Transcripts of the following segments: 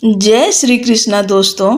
जय श्री कृष्ण दोस्तों।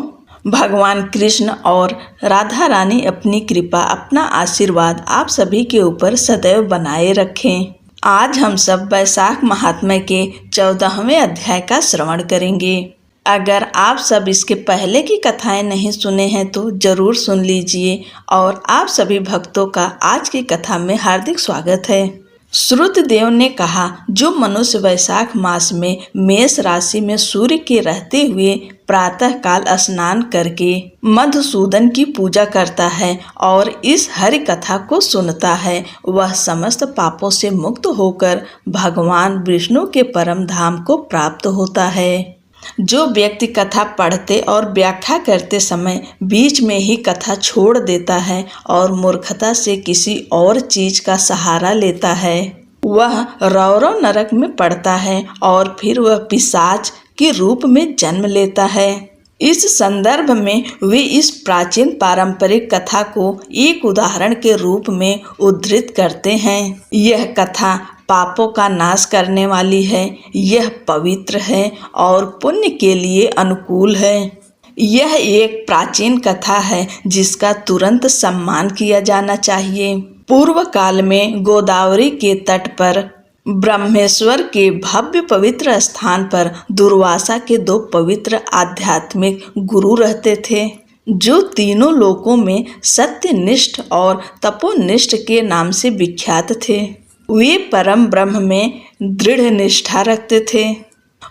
भगवान कृष्ण और राधा रानी अपनी कृपा अपना आशीर्वाद आप सभी के ऊपर सदैव बनाए रखें। आज हम सब वैशाख महात्म्य के 14वें अध्याय का श्रवण करेंगे। अगर आप सब इसके पहले की कथाएं नहीं सुने हैं तो जरूर सुन लीजिए और आप सभी भक्तों का आज की कथा में हार्दिक स्वागत है। श्रुतदेव ने कहा, जो मनुष्य वैशाख मास में मेष राशि में सूर्य के रहते हुए प्रातः काल स्नान करके मधुसूदन की पूजा करता है और इस हरि कथा को सुनता है, वह समस्त पापों से मुक्त होकर भगवान विष्णु के परम धाम को प्राप्त होता है। जो व्यक्ति कथा पढ़ते और व्याख्या करते समय बीच में ही कथा छोड़ देता है और मूर्खता से किसी और चीज का सहारा लेता है, वह रौरव नरक में पड़ता है और फिर वह पिशाच के रूप में जन्म लेता है। इस संदर्भ में वे इस प्राचीन पारंपरिक कथा को एक उदाहरण के रूप में उद्धृत करते हैं। यह कथा पापों का नाश करने वाली है, यह पवित्र है और पुण्य के लिए अनुकूल है। यह एक प्राचीन कथा है जिसका तुरंत सम्मान किया जाना चाहिए। पूर्व काल में गोदावरी के तट पर ब्रह्मेश्वर के भव्य पवित्र स्थान पर दुर्वासा के 2 पवित्र आध्यात्मिक गुरु रहते थे, जो तीनों लोकों में सत्यनिष्ठ और तपोनिष्ठ के नाम से विख्यात थे। वे परम ब्रह्म में दृढ़ निष्ठा रखते थे।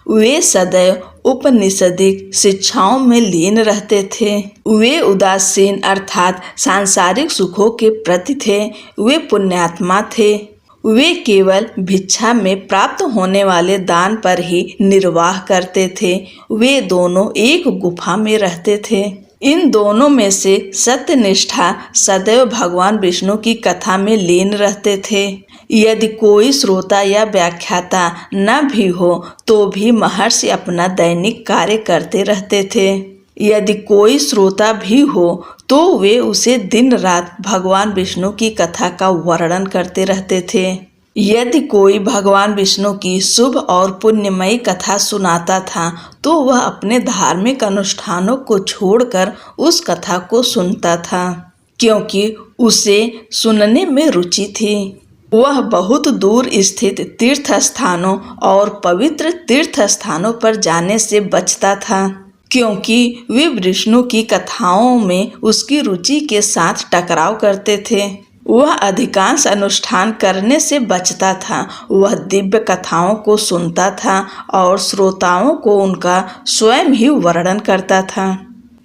वे सदैव उपनिषदिक शिक्षाओं में लीन रहते थे। वे उदासीन अर्थात सांसारिक सुखों के प्रति थे। वे पुण्यात्मा थे। वे केवल भिक्षा में प्राप्त होने वाले दान पर ही निर्वाह करते थे। वे दोनों एक गुफा में रहते थे। इन दोनों में से सत्यनिष्ठा सदैव भगवान विष्णु की कथा में लीन रहते थे। यदि कोई श्रोता या व्याख्याता न भी हो तो भी महर्षि अपना दैनिक कार्य करते रहते थे। यदि कोई श्रोता भी हो तो वे उसे दिन रात भगवान विष्णु की कथा का वर्णन करते रहते थे। यदि कोई भगवान विष्णु की शुभ और पुण्यमयी कथा सुनाता था तो वह अपने धार्मिक अनुष्ठानों को छोड़कर उस कथा को सुनता था, क्योंकि उसे सुनने में रुचि थी। वह बहुत दूर स्थित तीर्थ स्थानों और पवित्र तीर्थ स्थानों पर जाने से बचता था, क्योंकि वे विष्णु की कथाओं में उसकी रुचि के साथ टकराव करते थे। वह अधिकांश अनुष्ठान करने से बचता था। वह दिव्य कथाओं को सुनता था और श्रोताओं को उनका स्वयं ही वर्णन करता था।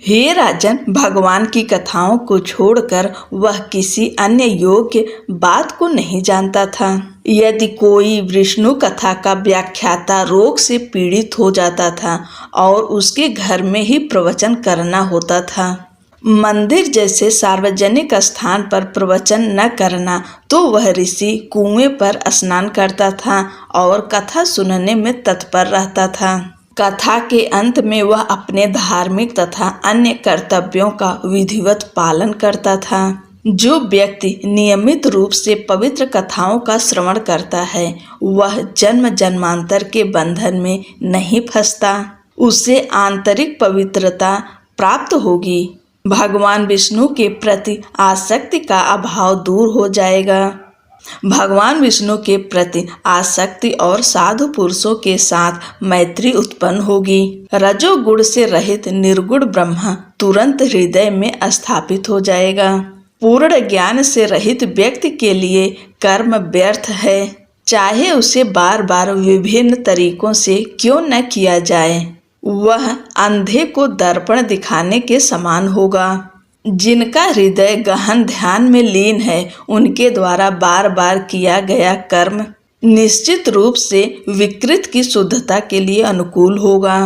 हे राजन, भगवान की कथाओं को छोड़कर वह किसी अन्य योग्य बात को नहीं जानता था। यदि कोई विष्णु कथा का व्याख्याता रोग से पीड़ित हो जाता था और उसके घर में ही प्रवचन करना होता था, मंदिर जैसे सार्वजनिक स्थान पर प्रवचन न करना, तो वह ऋषि कुएं पर स्नान करता था और कथा सुनने में तत्पर रहता था। कथा के अंत में वह अपने धार्मिक तथा अन्य कर्तव्यों का विधिवत पालन करता था। जो व्यक्ति नियमित रूप से पवित्र कथाओं का श्रवण करता है वह जन्म जन्मांतर के बंधन में नहीं फंसता। उसे आंतरिक पवित्रता प्राप्त होगी। भगवान विष्णु के प्रति आसक्ति का अभाव दूर हो जाएगा। भगवान विष्णु के प्रति आसक्ति और साधु पुरुषों के साथ मैत्री उत्पन्न होगी। रजोगुण से रहित निर्गुण ब्रह्म तुरंत हृदय में स्थापित हो जाएगा। पूर्ण ज्ञान से रहित व्यक्ति के लिए कर्म व्यर्थ है, चाहे उसे बार बार विभिन्न तरीकों से क्यों न किया जाए। वह अंधे को दर्पण दिखाने के समान होगा। जिनका हृदय गहन ध्यान में लीन है, उनके द्वारा बार बार किया गया कर्म निश्चित रूप से विकृत की शुद्धता के लिए अनुकूल होगा।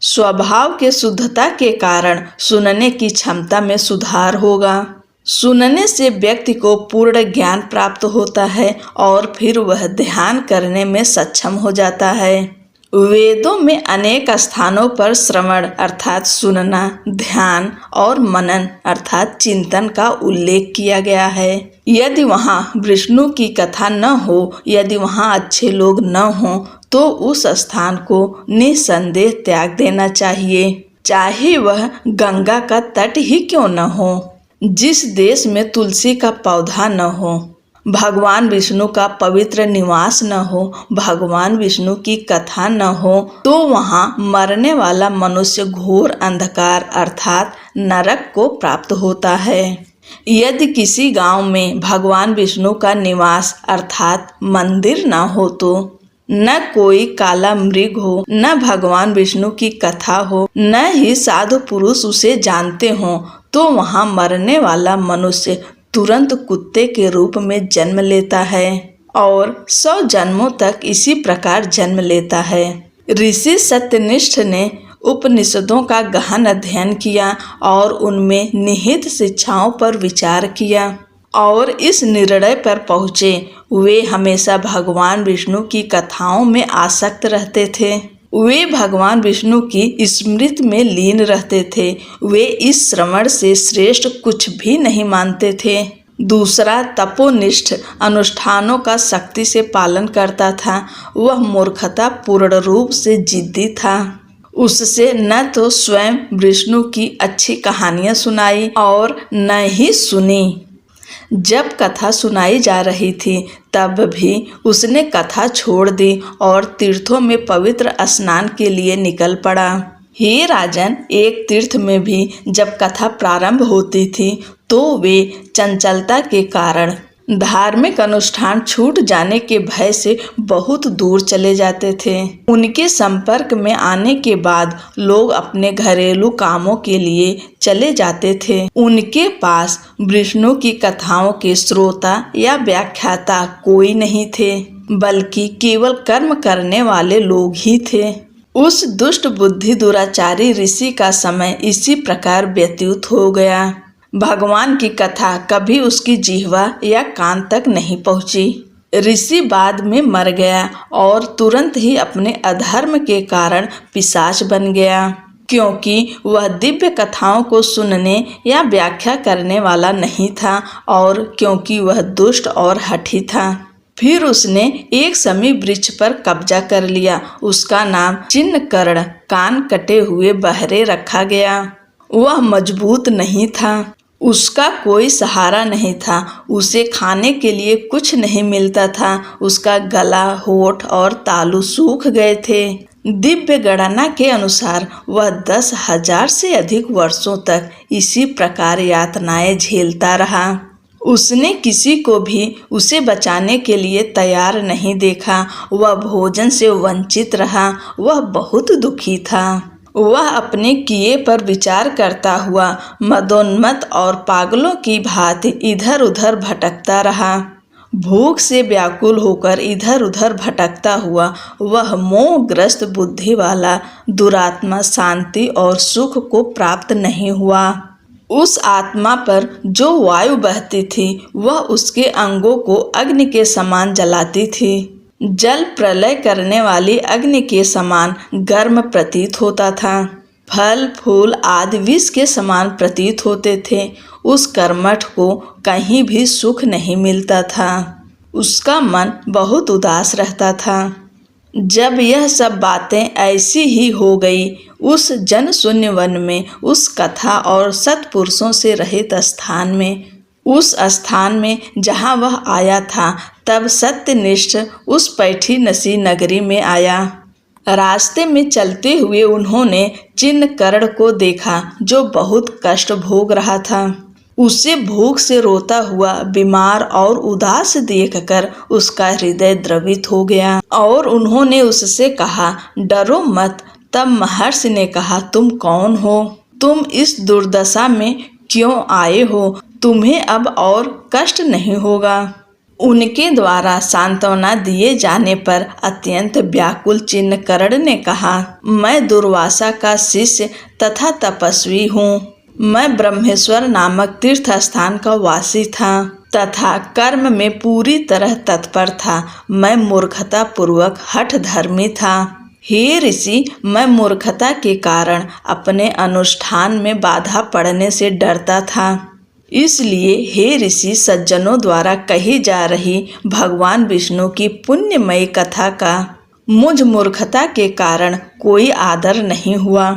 स्वभाव के शुद्धता के कारण सुनने की क्षमता में सुधार होगा। सुनने से व्यक्ति को पूर्ण ज्ञान प्राप्त होता है और फिर वह ध्यान करने में सक्षम हो जाता है। वेदों में अनेक स्थानों पर श्रवण अर्थात सुनना, ध्यान और मनन अर्थात चिंतन का उल्लेख किया गया है। यदि वहाँ विष्णु की कथा न हो, यदि वहाँ अच्छे लोग न हों, तो उस स्थान को निसंदेह त्याग देना चाहिए, चाहे वह गंगा का तट ही क्यों न हो। जिस देश में तुलसी का पौधा न हो, भगवान विष्णु का पवित्र निवास न हो, भगवान विष्णु की कथा न हो, तो वहाँ मरने वाला मनुष्य घोर अंधकार अर्थात नरक को प्राप्त होता है। यदि किसी गांव में भगवान विष्णु का निवास अर्थात मंदिर न हो, तो न कोई काला मृग हो, न भगवान विष्णु की कथा हो, न ही साधु पुरुष उसे जानते हो, तो वहाँ मरने वाला मनुष्य तुरंत कुत्ते के रूप में जन्म लेता है और 100 जन्मों तक इसी प्रकार जन्म लेता है। ऋषि सत्यनिष्ठ ने उपनिषदों का गहन अध्ययन किया और उनमें निहित शिक्षाओं पर विचार किया और इस निर्णय पर पहुँचे, वे हमेशा भगवान विष्णु की कथाओं में आसक्त रहते थे। वे भगवान विष्णु की स्मृति में लीन रहते थे। वे इस श्रवण से श्रेष्ठ कुछ भी नहीं मानते थे। दूसरा तपोनिष्ठ अनुष्ठानों का सख्ती से पालन करता था। वह मूर्खता पूर्ण रूप से जिद्दी था। उससे न तो स्वयं विष्णु की अच्छी कहानियां सुनाई और न ही सुनी। जब कथा सुनाई जा रही थी तब भी उसने कथा छोड़ दी और तीर्थों में पवित्र स्नान के लिए निकल पड़ा। हे राजन, एक तीर्थ में भी जब कथा प्रारंभ होती थी तो वे चंचलता के कारण धार्मिक अनुष्ठान छूट जाने के भय से बहुत दूर चले जाते थे। उनके संपर्क में आने के बाद लोग अपने घरेलू कामों के लिए चले जाते थे। उनके पास विष्णु की कथाओं के श्रोता या व्याख्याता कोई नहीं थे, बल्कि केवल कर्म करने वाले लोग ही थे। उस दुष्ट बुद्धि दुराचारी ऋषि का समय इसी प्रकार व्यतीत हो गया। भगवान की कथा कभी उसकी जिह्वा या कान तक नहीं पहुंची। ऋषि बाद में मर गया और तुरंत ही अपने अधर्म के कारण पिशाच बन गया, क्योंकि वह दिव्य कथाओं को सुनने या व्याख्या करने वाला नहीं था और क्योंकि वह दुष्ट और हठी था। फिर उसने एक समीप वृक्ष पर कब्जा कर लिया। उसका नाम चिन्नकर्ण, कान कटे हुए बहरे रखा गया। वह मजबूत नहीं था, उसका कोई सहारा नहीं था, उसे खाने के लिए कुछ नहीं मिलता था। उसका गला, होठ और तालू सूख गए थे। दिव्य गणना के अनुसार वह 10,000 से अधिक वर्षों तक इसी प्रकार यातनाएं झेलता रहा। उसने किसी को भी उसे बचाने के लिए तैयार नहीं देखा। वह भोजन से वंचित रहा। वह बहुत दुखी था। वह अपने किए पर विचार करता हुआ मदोन्मत्त और पागलों की भांति इधर उधर भटकता रहा। भूख से व्याकुल होकर इधर उधर भटकता हुआ वह मोहग्रस्त बुद्धि वाला दुरात्मा शांति और सुख को प्राप्त नहीं हुआ। उस आत्मा पर जो वायु बहती थी वह उसके अंगों को अग्नि के समान जलाती थी। जल प्रलय करने वाली अग्नि के समान गर्म प्रतीत होता था। फल फूल आदि विष के समान प्रतीत होते थे। उस कर्मठ को कहीं भी सुख नहीं मिलता था। उसका मन बहुत उदास रहता था। जब यह सब बातें ऐसी ही हो गई, उस जन शून्य वन में, उस कथा और सत्पुरुषों से रहित स्थान में, उस स्थान में जहाँ वह आया था, तब सत्यनिष्ठ उस पैठी नसी नगरी में आया। रास्ते में चलते हुए उन्होंने चिन्नकर्ण को देखा, जो बहुत कष्ट भोग रहा था। उसे भूख से रोता हुआ, बीमार और उदास देखकर उसका हृदय द्रवित हो गया और उन्होंने उससे कहा, डरो मत। तब महर्षि ने कहा, तुम कौन हो? तुम इस दुर्दशा में क्यों आए हो? तुम्हें अब और कष्ट नहीं होगा। उनके द्वारा सांत्वना दिए जाने पर अत्यंत व्याकुल चिन्नकर्ण ने कहा, मैं दुर्वासा का शिष्य तथा तपस्वी हूँ। मैं ब्रह्मेश्वर नामक तीर्थ स्थान का वासी था तथा कर्म में पूरी तरह तत्पर था। मैं मूर्खता पूर्वक हठ धर्मी था। हे ऋषि, मैं मूर्खता के कारण अपने अनुष्ठान में बाधा पड़ने से डरता था। इसलिए हे ऋषि, सज्जनों द्वारा कही जा रही भगवान विष्णु की पुण्यमयी कथा का मुझ मूर्खता के कारण कोई आदर नहीं हुआ।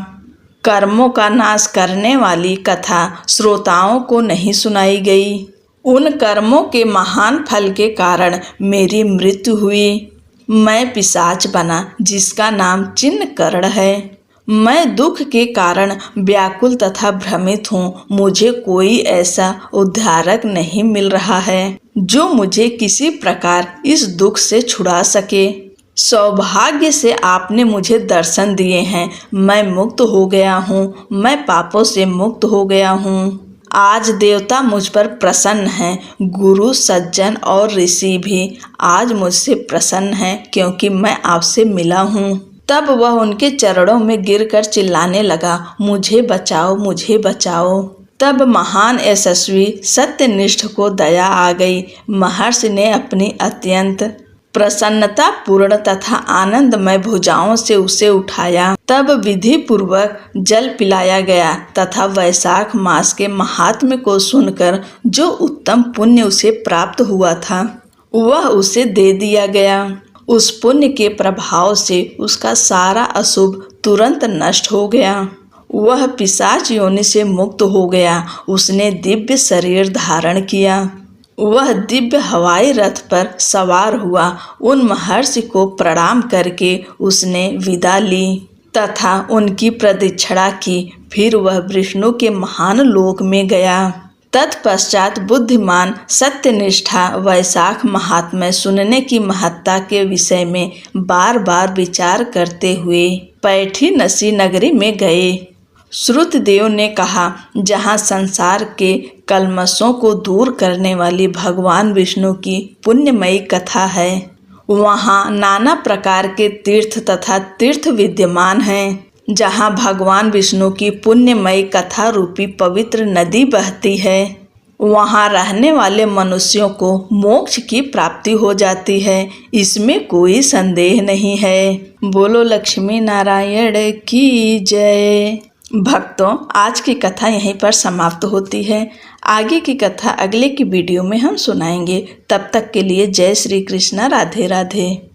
कर्मों का नाश करने वाली कथा श्रोताओं को नहीं सुनाई गई। उन कर्मों के महान फल के कारण मेरी मृत्यु हुई। मैं पिशाच बना जिसका नाम चिन्हकर्ण है। मैं दुख के कारण व्याकुल तथा भ्रमित हूँ। मुझे कोई ऐसा उद्धारक नहीं मिल रहा है जो मुझे किसी प्रकार इस दुख से छुड़ा सके। सौभाग्य से आपने मुझे दर्शन दिए हैं। मैं मुक्त हो गया हूँ। मैं पापों से मुक्त हो गया हूँ। आज देवता मुझ पर प्रसन्न हैं। गुरु, सज्जन और ऋषि भी आज मुझसे प्रसन्न हैं क्योंकि मैं आपसे मिला हूँ। तब वह उनके चरणों में गिरकर चिल्लाने लगा, मुझे बचाओ, मुझे बचाओ। तब महान यशस्वी सत्यनिष्ठ को दया आ गई। महर्षि ने अपनी अत्यंत प्रसन्नता पूर्ण तथा आनंदमय भुजाओं से उसे उठाया। तब विधि पूर्वक जल पिलाया गया तथा वैशाख मास के महात्म्य को सुनकर जो उत्तम पुण्य उसे प्राप्त हुआ था वह उसे दे दिया गया। उस पुण्य के प्रभाव से उसका सारा अशुभ तुरंत नष्ट हो गया। वह पिशाच योनि से मुक्त हो गया। उसने दिव्य शरीर धारण किया। वह दिव्य हवाई रथ पर सवार हुआ। उन महर्षि को प्रणाम करके उसने विदा ली तथा उनकी प्रदक्षिणा की। फिर वह विष्णु के महान लोक में गया। तत्पश्चात बुद्धिमान सत्यनिष्ठा वैशाख महात्म्य सुनने की महत्ता के विषय में बार बार विचार करते हुए पैठी नसी नगरी में गए। श्रुतदेव ने कहा, जहाँ संसार के कल्मशों को दूर करने वाली भगवान विष्णु की पुण्यमयी कथा है, वहाँ नाना प्रकार के तीर्थ तथा तीर्थ विद्यमान हैं। जहाँ भगवान विष्णु की पुण्यमयी कथा रूपी पवित्र नदी बहती है, वहाँ रहने वाले मनुष्यों को मोक्ष की प्राप्ति हो जाती है। इसमें कोई संदेह नहीं है। बोलो लक्ष्मी नारायण की जय। भक्तों, आज की कथा यहीं पर समाप्त होती है। आगे की कथा अगले की वीडियो में हम सुनाएंगे। तब तक के लिए जय श्री कृष्ण, राधे राधे।